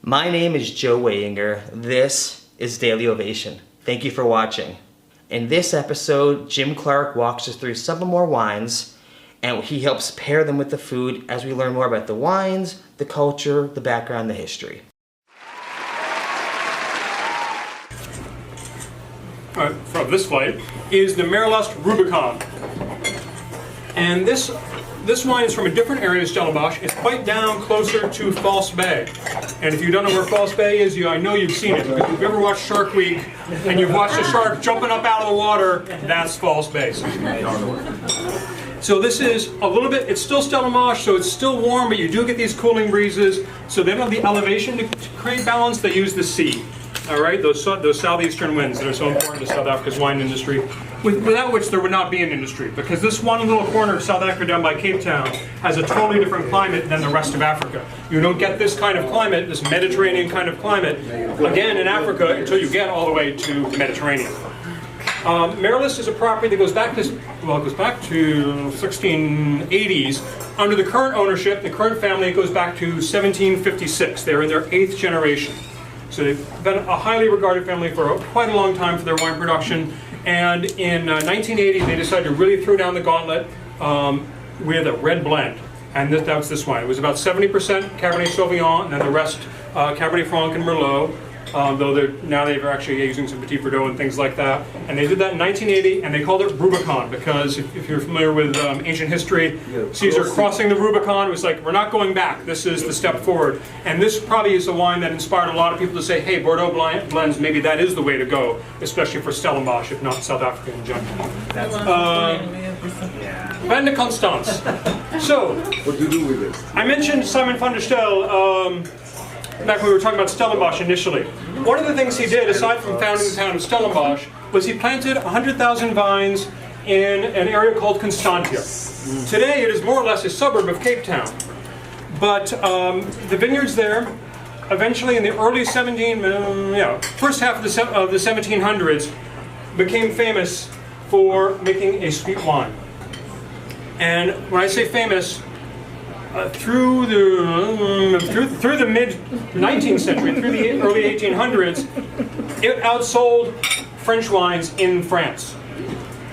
My name is Joe Wehinger. This is Daily Ovation. Thank you for watching. In this episode, Jim Clarke walks us through some more wines, and he helps pair them with the food as we learn more about the wines, the culture, the background, the history. From this flight is the Merlust Rubicon. And this wine is from a different area of Stellenbosch. It's quite down closer to False Bay. And if you don't know where False Bay is, I know you've seen it. If you've ever watched Shark Week and you've watched a shark jumping up out of the water, that's False Bay. So this is a little bit, it's still Stellenbosch, so it's still warm, but you do get these cooling breezes. So they don't have the elevation to create balance, they use the sea. All right, those southeastern winds that are so important to South Africa's wine industry, without which there would not be an industry, because this one little corner of South Africa down by Cape Town has a totally different climate than the rest of Africa. You don't get this kind of climate, this Mediterranean kind of climate, again in Africa until you get all the way to the Mediterranean. Merlust is a property that goes back to 1680s. Under the current ownership, the current family, it goes back to 1756. They're in their 8th generation. So they've been a highly regarded family for quite a long time for their wine production. And in 1980, they decided to really throw down the gauntlet with a red blend. And that's this wine. It was about 70% Cabernet Sauvignon, and then the rest Cabernet Franc and Merlot. Though they're actually using some Petit Verdot and things like that. And they did that in 1980, and they called it Rubicon because if you're familiar with ancient history, Caesar crossing the Rubicon was like, we're not going back. This is the step forward. And this probably is a wine that inspired a lot of people to say, hey, Bordeaux blends, maybe that is the way to go, especially for Stellenbosch, if not South Africa in general. Vin de Constance. So, what do you do with this? I mentioned Simon van der Stel back when we were talking about Stellenbosch initially. One of the things he did, aside from founding the town of Stellenbosch, was he planted 100,000 vines in an area called Constantia. Today it is more or less a suburb of Cape Town. But the vineyards there, eventually in the early first half of the 1700s, became famous for making a sweet wine. And when I say famous, through the mid-19th century, through the early 1800s, it outsold French wines in France.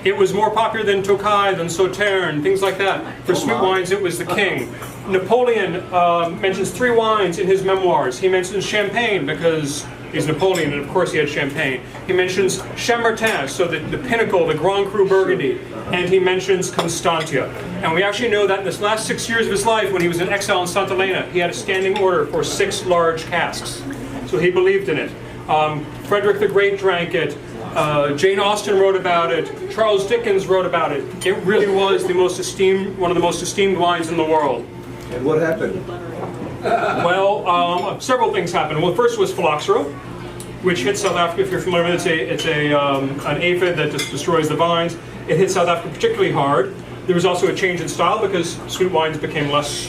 It was more popular than Tokay, than Sauternes, things like that. For sweet wines, it was the king. Napoleon mentions 3 wines in his memoirs. He mentions Champagne because he's Napoleon, and of course he had Champagne. He mentions Chambertin, so the pinnacle, the Grand Cru Burgundy, and he mentions Constantia. And we actually know that in the last 6 years of his life, when he was in exile in Santa Elena, he had a standing order for 6 large casks. So he believed in it. Frederick the Great drank it. Jane Austen wrote about it. Charles Dickens wrote about it. It really was the most esteemed, one of the most esteemed wines in the world. And what happened? Well, several things happened. Well, first was phylloxera, which hit South Africa. If you're familiar with it, it's an aphid that just destroys the vines. It hit South Africa particularly hard. There was also a change in style because sweet wines became less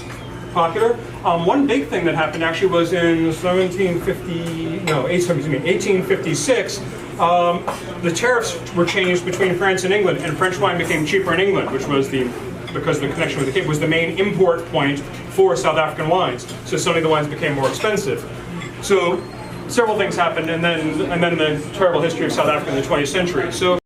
popular. One big thing that happened actually was in 1856. The tariffs were changed between France and England, and French wine became cheaper in England, which was because the connection with the Cape was the main import point for South African wines. So suddenly the wines became more expensive. So several things happened, and then the terrible history of South Africa in the 20th century. So